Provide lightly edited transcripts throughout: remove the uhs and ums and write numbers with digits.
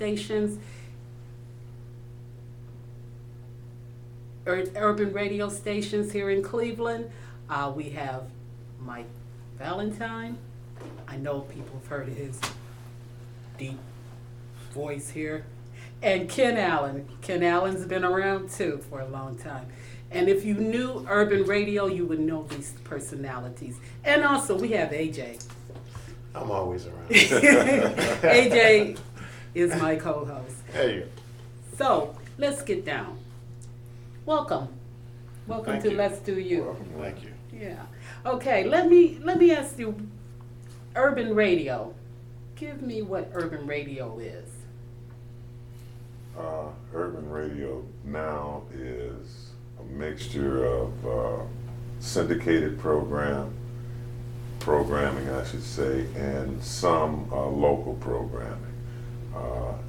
stations, urban radio stations here in Cleveland. We have Mike Valentine. I know people have heard his deep voice here. And Ken Allen. Ken Allen's been around too for a long time. And if you knew urban radio, you would know these personalities. And also, we have AJ. I'm always around. AJ is my co-host. Hey. So, let's get down. Welcome. Welcome Thank to you. Let's Do You. Welcome. Thank you. Yeah. Okay, let me ask you, urban radio. Give me what urban radio is. Urban radio now is a mixture of syndicated programming, I should say, and some local programming.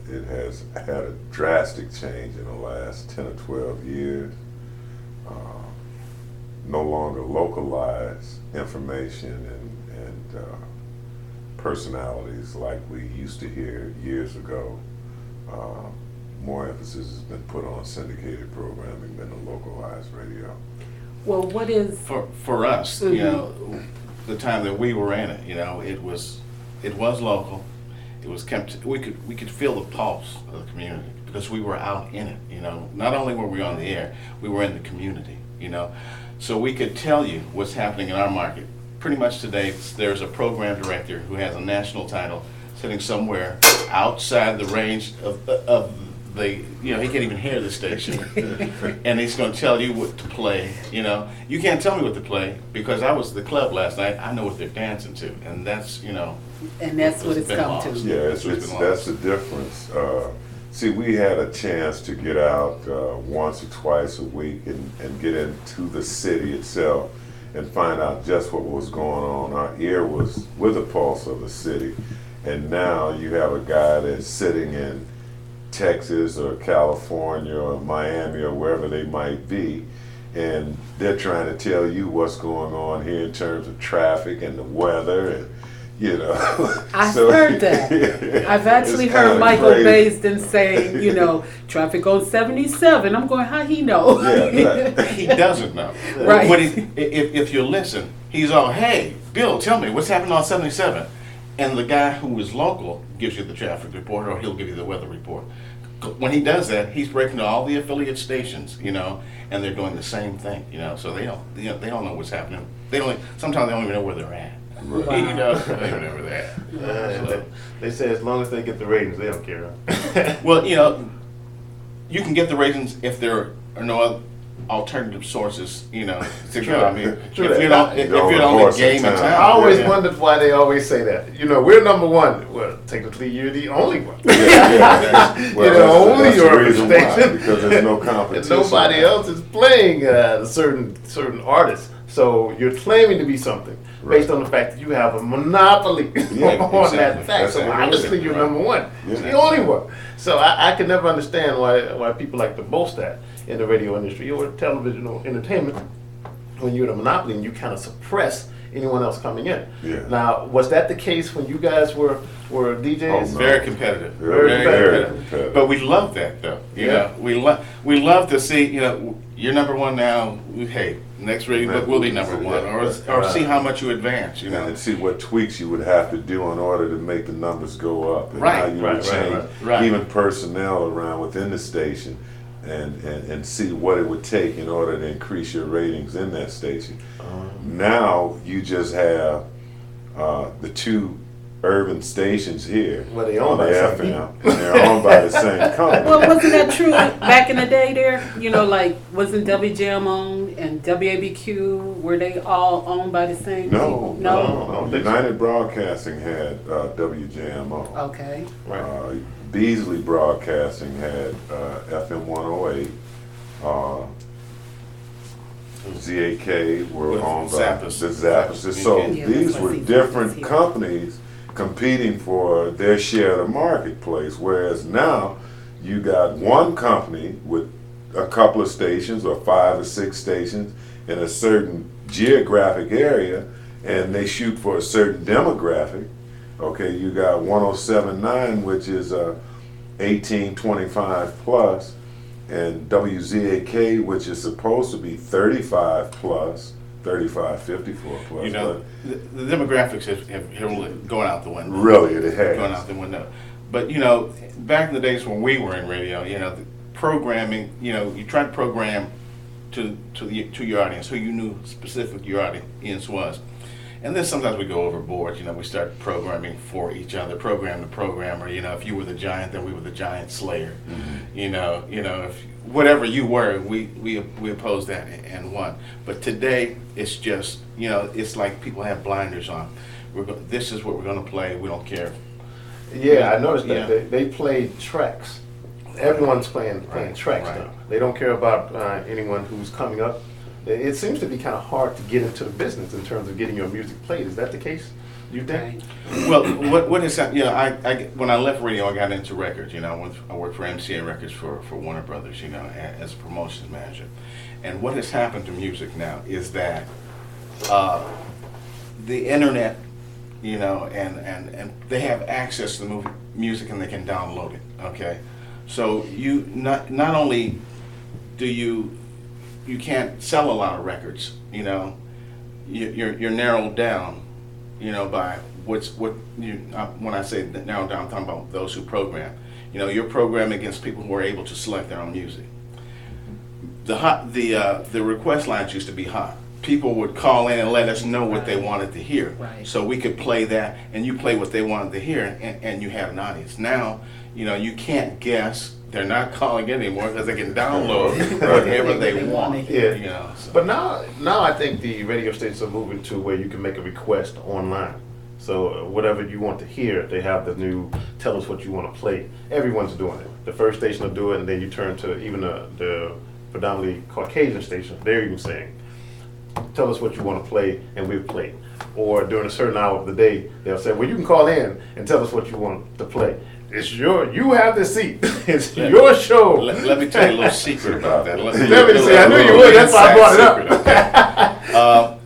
It has had a drastic change in the last 10 or 12 years. No longer localized information and personalities like we used to hear years ago. More emphasis has been put on syndicated programming than the localized radio. Well, what is For us, you know, the time that we were in it, you know, it was local. It was kept. We could feel the pulse of the community because we were out in it. You know, not only were we on the air, we were in the community. You know, so we could tell you what's happening in our market. Pretty much today, there's a program director who has a national title sitting somewhere outside the range of the, you know, he can't even hear the station. And he's going to tell you what to play, you know. You can't tell me what to play because I was at the club last night. I know what they're dancing to, and that's, you know. and that's what it's been come lost. to. Yeah, It's been that's lost. the difference. See, we had a chance to get out once or twice a week and get into the city itself and find out just what was going on. Our ear was with the pulse of the city. And now you have a guy that's sitting in Texas or California or Miami or wherever they might be, and they're trying to tell you what's going on here in terms of traffic and the weather, and you know. I've So- heard that. I've actually It's heard kinda Michael crazy. Baisden saying, you know, traffic on 77. I'm going, how he know? Yeah, right. He doesn't know. Right. What if you listen, he's all, hey, Bill, tell me what's happening on 77. And the guy who is local gives you the traffic report, or he'll give you the weather report. When he does that, he's breaking to all the affiliate stations, you know, and they're doing the same thing, you know. So they don't, you know, they don't know what's happening. Sometimes they don't even know where they're at. Wow. You know, they don't even know where they're at. So- They say as long as they get the ratings, they don't care. Well, you know, you can get the ratings if there are no other alternative sources, you know, to True. go. I mean, True if that. you're not, if You're you're the on only horse in game in town. town. I always yeah. wondered why they always say that. You know, we're number one. Well, technically, you're the only one. Well, You're the only that's the urban reason why, station. because there's no And competition. nobody else is playing certain artists. So you're claiming to be something based Right. on the fact that you have a monopoly Yeah, on that exactly. fact. So That's obviously it. you're Right. number one. Yeah. You're the only one. So I can never understand why people like to boast that in the radio industry or television or entertainment when you're the monopoly and you kind of suppress anyone else coming in. Yeah. Now, was that the case when you guys were DJs? Oh, It's no. very competitive. Very, very competitive. But we love that, though. You know, we love to see. You know, you're number one now. Hey, next radio book will be number one, or see how much you advance. You know, And see what tweaks you would have to do in order to make the numbers go up, and Right, how you would right, change right. even personnel around within the station, and see what it would take in order to increase your ratings in that station. Now you just have the two urban stations here Well, they own on the by the same FM, and they're owned by the same company. Well, wasn't that true back in the day there? You know, like, wasn't WJM owned and WABQ, were they all owned by the same people? No. United Broadcasting had WJMO. Okay. Right. Beasley Broadcasting had FM 108. ZAK were With owned by Zappos. the Zappos. So Yeah, these that's were what he different did. companies competing for their share of the marketplace. Whereas now you got one company with a couple of stations or 5 or 6 stations in a certain geographic area, and they shoot for a certain demographic. Okay, you got 107.9, which is 18, 25 plus, and WZAK, which is supposed to be 35 plus, 35, 54 plus. You know, the demographics have really gone out the window. Really, it has. Going out the window. But, you know, back in the days when we were in radio, you know, the programming, you know, you tried to program to your audience, who you knew specific your audience was. And then sometimes we go overboard, you know, we start programming for each other, program the programmer, you know, if you were the giant, then we were the giant slayer. Mm-hmm. You know, if whatever you were, we opposed that and won. But today, it's just, you know, it's like people have blinders on. This is what we're going to play, we don't care. Yeah, I noticed that. Yeah. They play tracks. Everyone's playing Right, tracks right. now. They don't care about anyone who's coming up. It seems to be kind of hard to get into the business in terms of getting your music played. Is that the case, you think? Right. Well, what is that? You know, I when I left radio, I got into records. You know, I worked for MCA Records for Warner Brothers. You know, as a promotions manager. And what has happened to music now is that the internet, you know, and they have access to the music and they can download it. Okay, so you not only do you can't sell a lot of records. You know, you're narrowed down. You know, by what you when I say narrowed down, I'm talking about those who program. You know, you're programming against people who are able to select their own music. The request lines used to be hot. People would call in and let us know what they wanted to hear. Right. So we could play that, and you play what they wanted to hear, and you had an audience. Now, you know, you can't guess. They're not calling anymore because they can download whatever they want. Yeah. You know, so. But now I think the radio stations are moving to where you can make a request online. So whatever you want to hear, they have the new tell us what you want to play. Everyone's doing it. The first station will do it, and then you turn to even the predominantly Caucasian stations. They're even saying, tell us what you want to play, and we'll play. Or during a certain hour of the day, they'll say, well, you can call in and tell us what you want to play. You have the seat. It's your show. Let me tell you a little secret about that. Let me see. I knew you would. That's why I brought it up.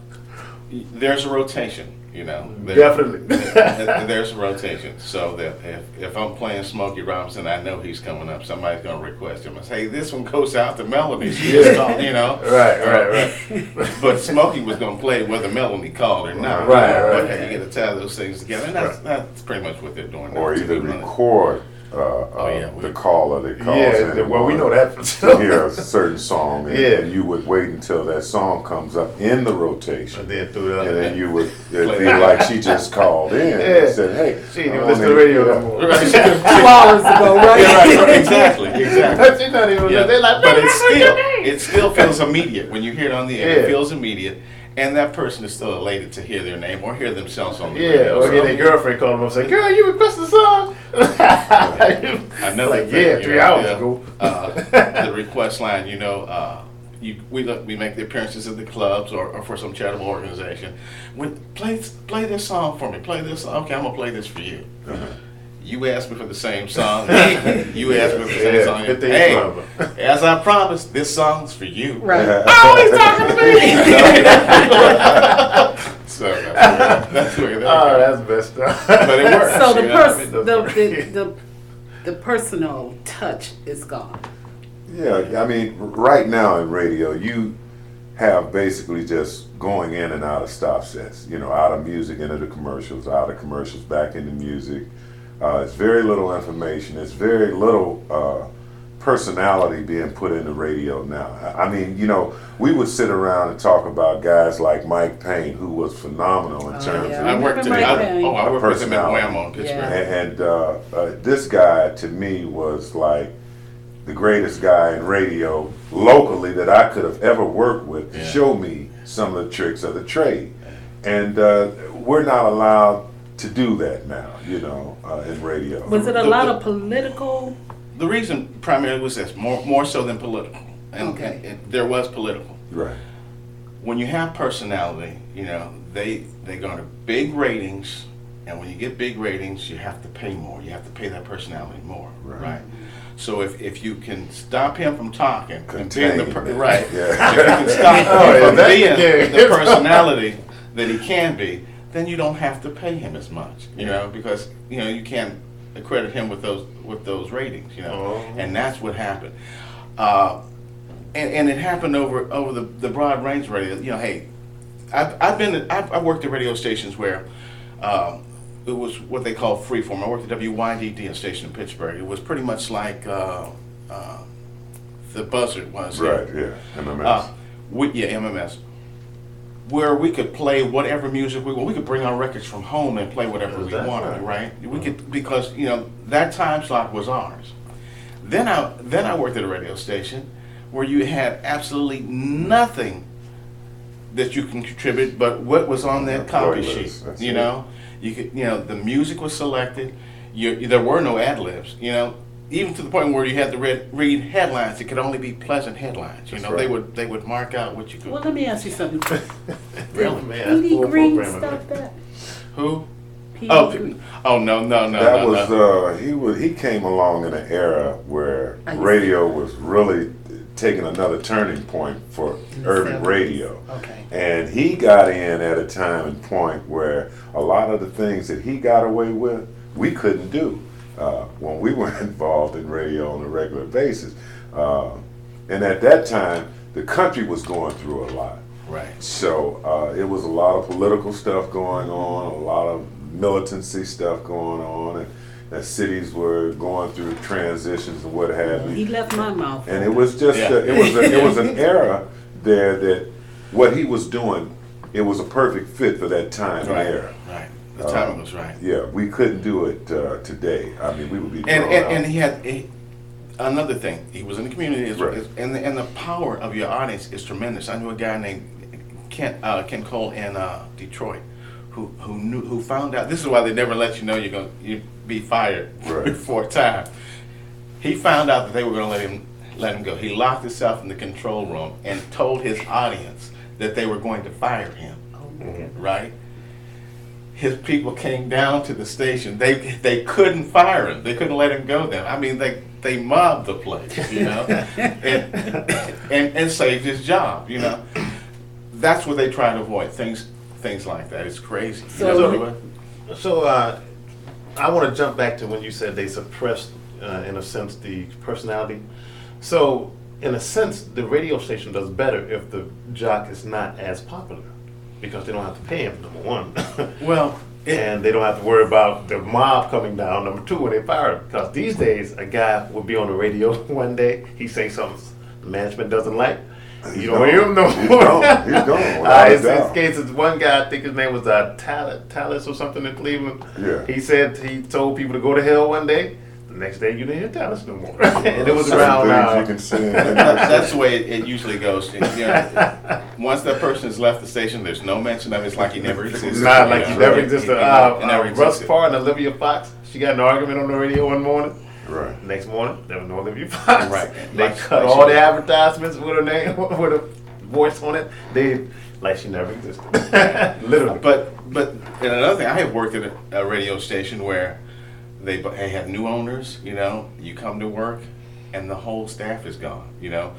There's a rotation, you know. Definitely. There's a rotation. So that if I'm playing Smokey Robinson, I know he's coming up. Somebody's going to request him and say, hey, this one goes out to Melanie. She just called, you know. Right. But Smokey was going to play whether Melanie called or not. Right. But hey, you got to tie those things together. And that's pretty much what they're doing now. Or too. either record the caller that calls in. Yeah, well, we know that. To hear a certain song, and, Yeah. and you would wait until that song comes up in the rotation. And then threw it out And there. then you would, it'd be like she just called in Yeah. and said, hey. She didn't even I'm listen to on the radio yeah. no more. 2 hours ago, right? Yeah, right. Exactly. She's not even. Yeah, They're like, but it still feels immediate when you hear it on the air. Yeah. It feels immediate, and that person is still elated to hear their name or hear themselves on the yeah, radio. or hear their girlfriend call them up and say, girl, you requested a song? I know like, that thing, yeah, you 3 know, hours yeah. ago. The request line, you know, we make the appearances at the clubs or for some charitable organization. Play this song for me. Play this song. Okay, I'm gonna play this for you. You asked me for the same song. You asked me for the same song. 15 Hey, drama. as I promised, this song's for you. Right. Oh, he's talking to me. So that's where that Oh, goes. that's messed up. But it works. So you know what I mean? the personal touch is gone. Yeah, I mean, right now in radio, you have basically just going in and out of stop sets, you know, out of music into the commercials, out of commercials back into music. It's very little information. It's very little personality being put into radio now. I mean, you know, we would sit around and talk about guys like Mike Payne, who was phenomenal in terms yeah. of I worked Remember Mike Payne? I worked with him at Personality. Wham on Pittsburgh. Yeah. and this guy to me was like the greatest guy in radio locally that I could have ever worked with to Yeah. show me some of the tricks of the trade. And we're not allowed to do that now, you know, in radio. Was it a lot of political? The reason primarily was this, more so than political. And, Okay. and there was political. Right. When you have personality, you know, they garner big ratings, and when you get big ratings, you have to pay more. You have to pay that personality more, right? So if you can stop him from talking and being the Contain. right, Yeah. if you can stop him Oh, yeah, from that- being yeah. the personality that he can be, then you don't have to pay him as much, you know, because you know you can't accredit him with those ratings, you know, Oh. and that's what happened. And it happened over the broad range of radio. You know, hey, I've worked at radio stations where it was what they call freeform. I worked at WYDD, a station in Pittsburgh. It was pretty much like the Buzzard was. Right, yeah, MMS. MMS. Where we could play whatever music we want. We could bring our records from home and play whatever we That's wanted, right. right? We could, because, you know, that time slot was ours. Then I worked at a radio station where you had absolutely nothing that you can contribute but what was on that The copy playlist, sheet. that's You it. know, you could, you know, the music was selected. There were no ad libs. You know, even to the point where you had to read headlines. It could only be pleasant headlines. You That's know, right. they would mark out what you could. Well, let me ask you something. Really, man. that's P.D. full Green programming, stopped man. that? Who? P.D. Oh, Green. no. That was he came along in an era where I see. radio was really taking another turning point for In the urban 70s. radio. Okay. And he got in at a time and point where a lot of the things that he got away with, we couldn't do when we were involved in radio on a regular basis. And at that time, the country was going through a lot. Right. So it was a lot of political stuff going on, a lot of militancy stuff going on, and the cities were going through transitions and what have you. He left my mouth. And it was just Yeah. it was an era there that what he was doing, it was a perfect fit for that time Right. and era. Right. The timing was right. Yeah, we couldn't do it today. I mean, we would be And thrown and out. he had another thing. He was in the community, Right. and the power of your audience is tremendous. I knew a guy named Ken Cole in Detroit, who found out. This is why they never let you know you'd be fired Right. before time. He found out that they were going to let him go. He locked himself in the control room and told his audience that they were going to fire him. Oh, my goodness. Right? His people came down to the station. They couldn't fire him. They couldn't let him go then. I mean, they mobbed the place, you know, and saved his job, you know. That's what they try to avoid. Things like that. It's crazy. You know, So- So I want to jump back to when you said they suppressed, in a sense, the personality. So in a sense, the radio station does better if the jock is not as popular, because they don't have to pay him, number one. well, And they don't have to worry about the mob coming down, number two, when they fire him. Because these days, a guy will be on the radio one day, he say something the management doesn't like. You don't hear him no He's more. gone. He's gone, without a In doubt. cases, one guy, I think his name was Tallis or something in Cleveland. Yeah. He said he told people to go to hell one day. The next day, you didn't hear Tallis no more. And it was Certain around. things you can say. that's the way it usually goes. You know, once that person has left the station, there's no mention of it. It's like he never existed. Not like he know. never existed. He never Russ existed. Parr and Olivia Fox, she got in an argument on the radio one morning. Right. Next morning, there was no Olivia Fox. Right. They Like- cut like all she- the advertisements with her name, with her voice on it. They like she never existed. Literally. But and another thing, I have worked at a radio station where they have new owners. You know, you come to work, and the whole staff is gone. You know,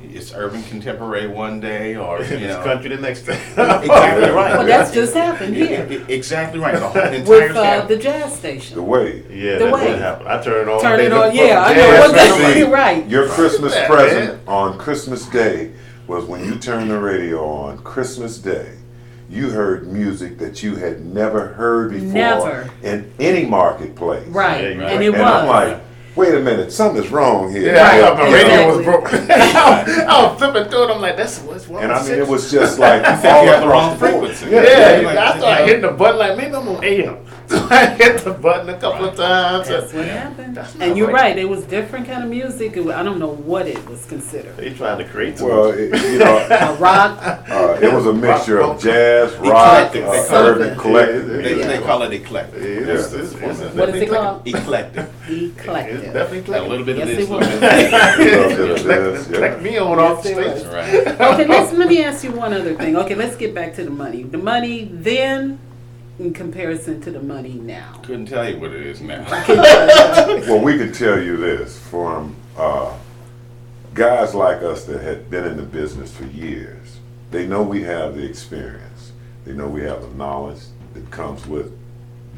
it's urban contemporary one day, or you it's know, country the next day. exactly right. Well, that's just happened here Exactly right. The whole entire with staff. the jazz The station. way. Yeah, The that way. didn't happen. I turned on. Turn they it look on, for yeah, I the know jazz what that's station. See, right. Your Christmas Yeah, present man. on Christmas Day was when you turned the radio on Christmas Day. You heard music that you had never heard before Never. in any marketplace. Right, Yeah, you're and right. it And was. I'm like, wait a minute, something's wrong here. Yeah, I Right, thought my radio was exactly. broken. I was flipping through it. I'm like, that's what's wrong. And I with mean, it six? was just like think all you have the across wrong the board. frequency. Yeah, Like, I you started know. hitting the button like maybe I'm on AM. So I hit the button a couple of times. That's what happened. That's not And you're right. right. It was different kind of music. I don't know what it was considered. They trying to create too Well, much. you know, A rock. it was a mixture of jazz, rock, Eclectic. urban, Something. collective. They call it eclectic. It's What is it definitely called? Eclectic. It's Eclectic. definitely A little bit of Yes, this. it a was. little bit of Yes, yeah. Collect me on off the Yes, it stage. was. that. Right. Okay, let me ask you one other thing. Okay, let's get back to the money. The money then in comparison to the money now. Couldn't tell you what it is now. Well, we can tell you this from guys like us that had been in the business for years. They know we have the experience. They know we have the knowledge that comes with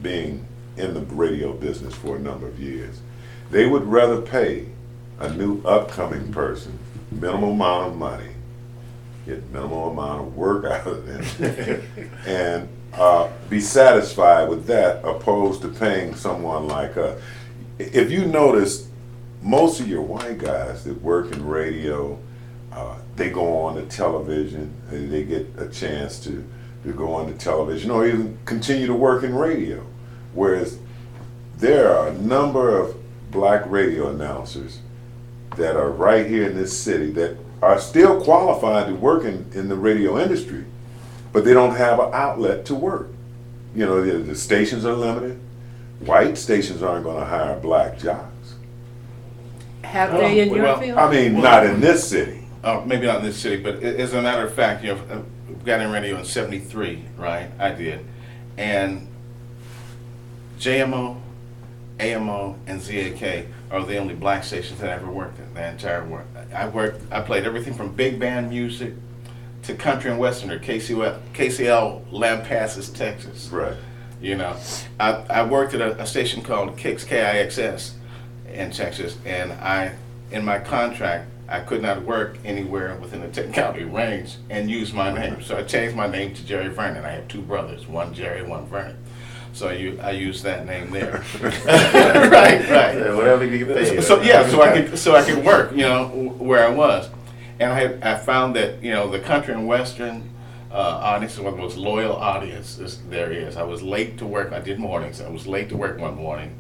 being in the radio business for a number of years. They would rather pay a new upcoming person minimal amount of money, get minimal amount of work out of them, and be satisfied with that, opposed to paying someone like us. If you notice, most of your white guys that work in radio, they go on to television, they get a chance to go on to television or even continue to work in radio. Whereas there are a number of black radio announcers that are right here in this city that are still qualified to work in the radio industry, but they don't have an outlet to work. You know, the stations are limited. White stations aren't going to hire black jocks. Have they in your well, field? I mean, not in this city. Maybe not in this city, but as a matter of fact, you know, got in radio in '73, right? I did, and JMO, AMO, and ZAK are the only black stations that I ever worked in. The entire work. I played everything from big band music to country and western, or KCL Lampasas, Texas. Right. You know, I worked at a station called KIX, KIXS in Texas, and in my contract, I could not work anywhere within the 10-county range and use my name. So I changed my name to Jerry Vernon. I have two brothers, one Jerry, one Vernon. So I used that name there. right. Yeah, whatever you get paid. So I could work, you know, where I was. And I found that, you know, the country and western audience is one of the most loyal audiences there is. I was late to work. I did mornings. I was late to work one morning.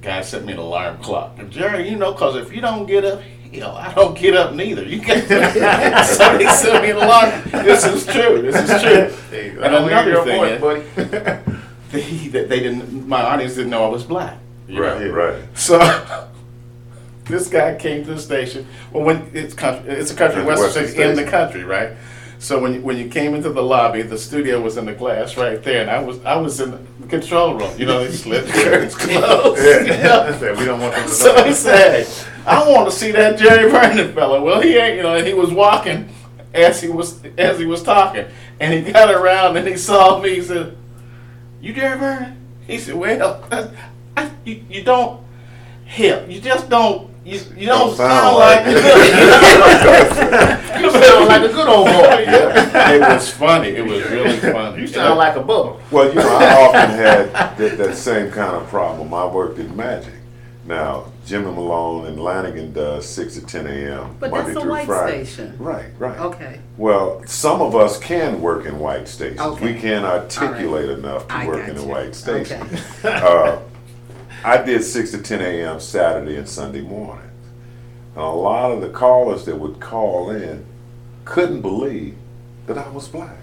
Guy set me an alarm clock. And Jerry, you know, because if you don't get up, you know, I don't get up neither. You can't. So they set me an alarm. This is true. And another thing is, they didn't. My audience didn't know I was black. Right. So this guy came to the station. Well, when it's a country western station in the country, right? So when you came into the lobby, the studio was in the glass right there, and I was in the control room. You know, they slit the curtains closed. Yeah. You know? We don't want them to know. So he said, "I want to see that Jerry Vernon fella." Well, he ain't. You know, and he was walking as he was talking, and he got around and he saw me. He said, "You Jerry Vernon?" He said, "Well, you don't hip. You just don't. You don't sound like you sound like a good old boy. It was funny. It was really funny. You sound like a bubble. Well, you know, I often had that same kind of problem. I worked in Magic. Now, Jimmy Malone and Lanigan does 6 to 10 a.m. But Monday that's a through white Friday. station. Right. Okay. Well, some of us can work in white stations. Okay. We can't articulate enough to I work got in a you. white station. Okay. I did 6 to 10 a.m. Saturday and Sunday mornings. And a lot of the callers that would call in couldn't believe that I was black.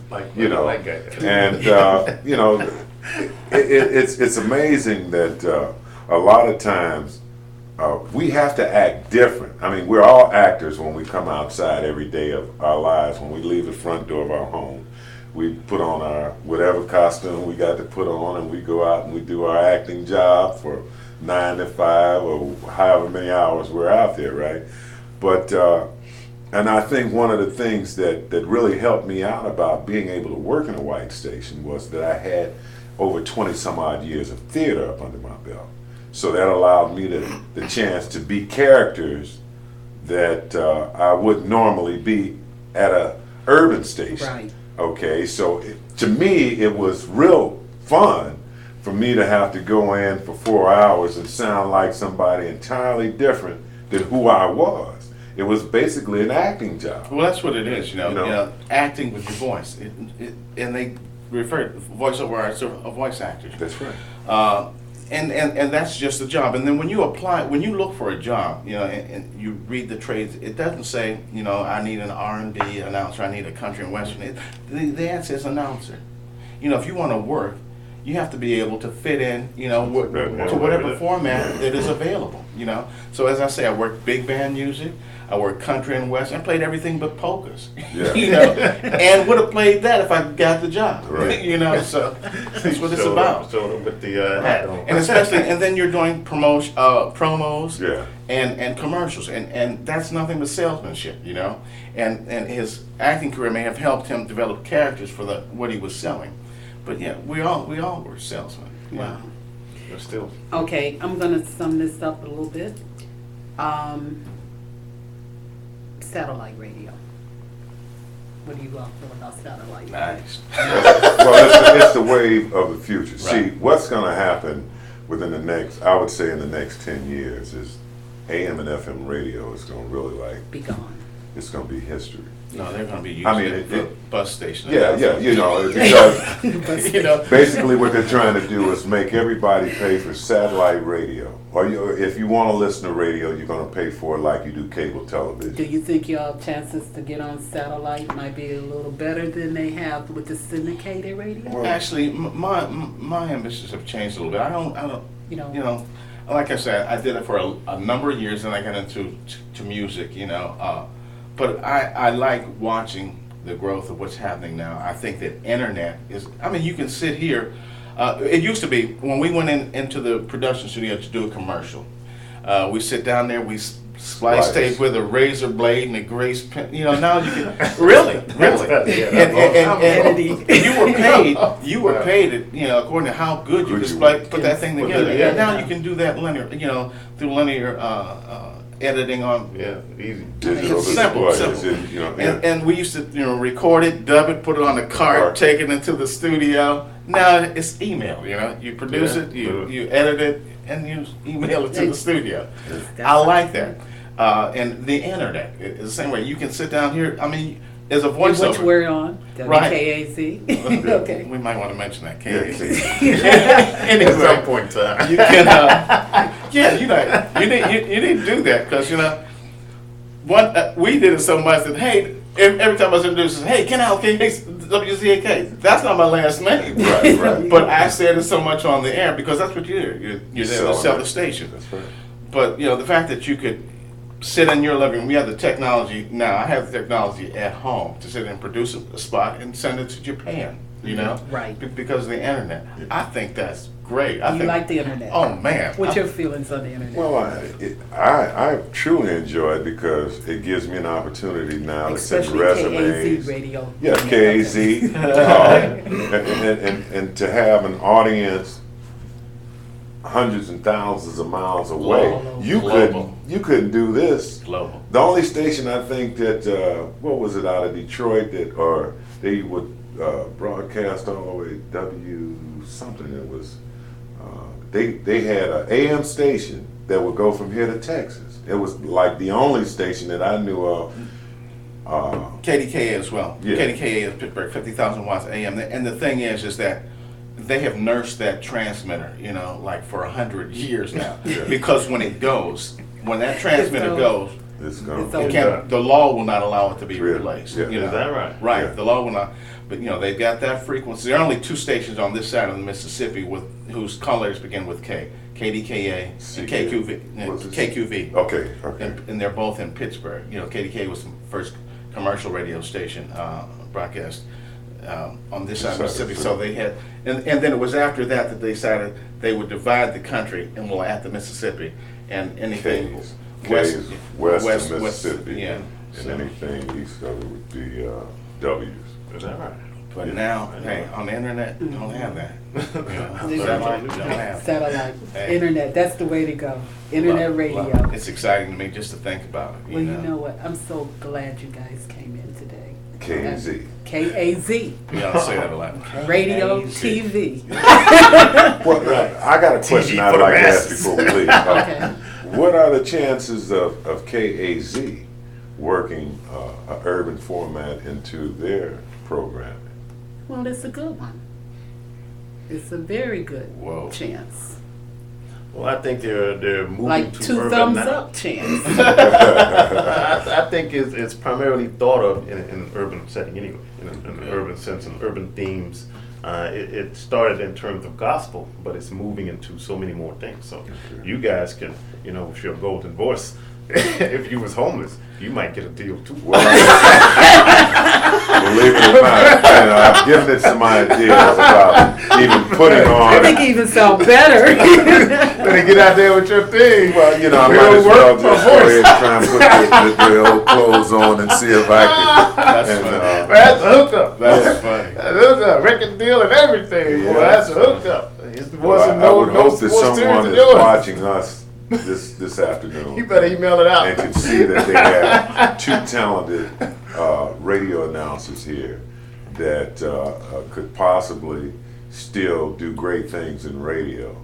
Like, You know, like that. and you know, it's amazing that a lot of times we have to act different. I mean, we're all actors when we come outside every day of our lives. When we leave the front door of our home, we put on our whatever costume we got to put on, and we go out and we do our acting job for 9 to 5 or however many hours we're out there, right? But and I think one of the things that really helped me out about being able to work in a white station was that I had over 20 some odd years of theater up under my belt. So that allowed me the chance to be characters that I wouldn't normally be at a urban station. Right. Okay, so to me it was real fun for me to have to go in for 4 hours and sound like somebody entirely different than who I was. It was basically an acting job. Well, that's what it is, you know, acting with your voice. And they refer to voiceover artists are voice actors. That's right. And that's just the job. And then when you apply, when you look for a job, you know, and you read the trades, it doesn't say, you know, I need an R&B announcer, I need a country and western. The ad says announcer. You know, if you want to work, you have to be able to fit in, you know, to whatever format that is available, you know. So as I say, I work big band music, I work country and western, I played everything but polkas, Yeah. you know, and would have played that if I got the job, Right. you know, so that's what it's about. So with the hat on. And especially, and then you're doing promos Yeah. and commercials, and that's nothing but salesmanship, you know. And his acting career may have helped him develop characters for what he was selling, But yeah, we all were salesmen. Yeah. Wow. But still, Okay, I'm gonna sum this up a little bit. Satellite radio. What do you all feel about satellite? Nice. Well, it's the wave of the future. See, Right. what's going to happen within the next, I would say in the next 10 years, is AM and FM radio is going to really Be gone. it's going to be history. No, they're going to be using I mean, it for bus stations. Yeah, because You know, basically what they're trying to do is make everybody pay for satellite radio. Or if you want to listen to radio, you're going to pay for it like you do cable Do television. you think y'all chances to get on satellite might be a little better than they have with the syndicated radio? actually, my ambitions have changed a little bit. I don't. You know, You know, like I said, I did it for a number of years, and I got into to music. You know, but I like watching the growth of what's happening now. I think that internet is. I mean, you can sit here. It used to be when we went into the production studio to do a commercial. We sit down there, we splice tape with a razor blade and a grease pen. You know, now you can really. And you were paid. You know, according to how good you could put that thing together. Yeah. And now you can do that linear. You know, through linear editing on. yeah, easy. Digital It's simple, display, simple. you know, And we used to, record it, dub it, put it on a cart, take it into the studio. Now it's email, you produce Yeah. it, you edit it, and you email it to the studio. That's I like that. And the internet is the same way. You can sit down here, I mean, as a which voiceover. we're on, Right. WKAZ. Okay. We might want to mention that, Yeah, KAC. At some Anyway, point in time. you can, yeah, you need to do that, because, we did it so much that, hey, every time I was introduced, hey, Ken Al, WZAK. That's not my last name. Right. But I said it so much on the air because that's what you do. You're there to sell the station. That's right. But, the fact that you could sit in your living room, we have the technology now. I have the technology at home to sit and produce a spot and send it to Japan, Right. Because of the internet. I think that's great. I You think, like the internet? oh, man. What's your feelings on the internet? Well, I truly enjoy it because it gives me an opportunity now to send Especially resumes. KAZ radio. Yeah, KAZ, and to have an audience hundreds and thousands of miles away. Global. You couldn't do this. Global. The only station I think that what was it out of Detroit or they would broadcast all the way W something. It was they had an AM station that would go from here to Texas. It was like the only station that I knew of. KDKA as well. Yeah. KDKA is Pittsburgh, 50,000 watts AM. And the thing is that they have nursed that transmitter, like for 100 years now. Yeah. Because when that transmitter goes, It's gonna It's be over. done. the law will not allow it to be Really? replaced. Yeah. Is that right? Right, Yeah. the law will not. But they've got that frequency. There are only two stations on this side of the Mississippi whose colors begin with K, KDKA and KQV. What's this? KQV. Okay. And they're both in Pittsburgh. KDK was the first commercial radio station broadcast on this side of Mississippi. So they had, and then it was after that they decided they would divide the country and we'll add the Mississippi and anything K is west of west, Mississippi. yeah. And So, anything east of it would be W's. Is that right? but Yeah. now, hey, on the internet, you don't have that. There's Satellite, you don't have that. Satellite, Hey. internet, that's the way to go. Internet Love- radio. love it. It's exciting to me just to think about it. Well, you know what? I'm so glad you guys came in today. KZ. KAZ, You don't say that a lot. radio, KAZ. TV. Well, I got a question I'd for the like to ask masses. before we leave. Okay. What are the chances of KAZ working an urban format into their programming? Well, it's a good one. It's a very good Whoa. chance. Well, I think they're moving Like to 2 urban thumbs now. up chance. I think it's primarily thought of in an urban setting anyway, in an urban sense and urban themes. It started in terms of gospel, but it's moving into so many more things. So you guys can, with your golden voice, if you was homeless, you might get a deal too. Well, Believe it or not, I've given it some ideas about even putting I on. think it even sound better. Better get out there with your thing. Well, I might as well just go ahead and try and put the old clothes on and see if I can. That's and, funny. That's a hookup. That's funny. That's a hookup. Record deal and everything. Boy, that's a hookup. It's the well, I would hope that someone is watching us this afternoon. You better email it out. And can see that they have two talented radio announcers here that could possibly still do great things in radio.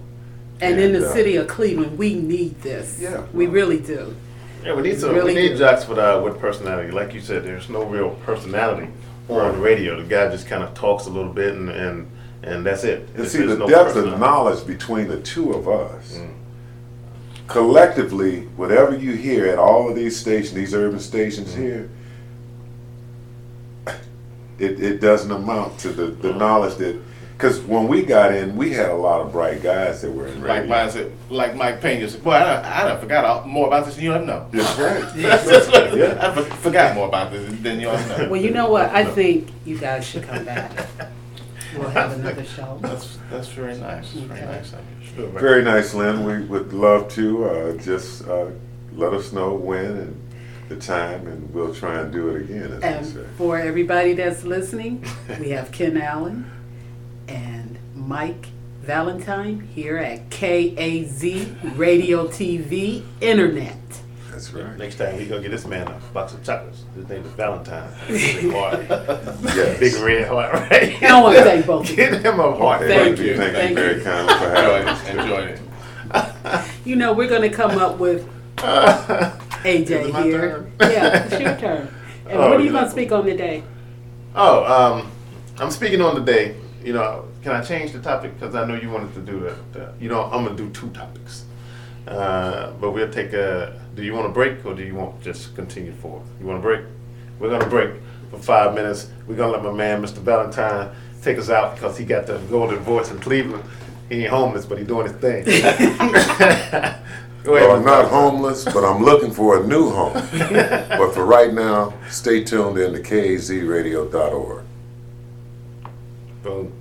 And in the city of Cleveland, we need this. Yeah. We really do. Yeah, we need Really we need do. jocks with personality. Like you said, there's no real personality on radio. The guy just kind of talks a little bit and that's it. And There's see, the no depth of personality. knowledge between the two of us, collectively, whatever you hear at all of these stations, these urban stations here, it doesn't amount to the knowledge that, because when we got in, we had a lot of bright guys that were in radio. Like mine said, like Mike Pena said, boy, I done forgot more about this than you ever know. That's right. I forgot more about this than you ever know. Well, you know what? I think you guys should come back. We'll have another show. That's very nice. It's very Okay. nice of you. Very nice, Lynn. We would love to just let us know when and the time, and we'll try and do it again, as And we say. for everybody that's listening, we have Ken Allen and Mike Valentine here at KAZ Radio TV Internet. That's right. Next time we gonna get this man a box of chocolates. His name is Valentine. Yes. Big red heart, right? I want to thank both of you. Get him a heart. Thank you. Thank Thank you very you. kindly for having us. Enjoyed it. You know, we're going to come up with Is AJ it my here. turn? Yeah, it's your turn. And Oh, what are you you going like- to speak on today? Oh, I'm speaking on today. You know, can I change the topic? Because I know you wanted to do I'm going to do two topics. But we'll take do you want a break or do you want just continue forward? You want a break? We're going to break for 5 minutes. We're going to let my man, Mr. Valentine, take us out because he got the golden voice in Cleveland. He ain't homeless, but he's doing his thing. Go ahead, Well, I'm Mr. not Valentine. homeless, but I'm looking for a new home. But for right now, stay tuned in to KAZradio.org. Boom.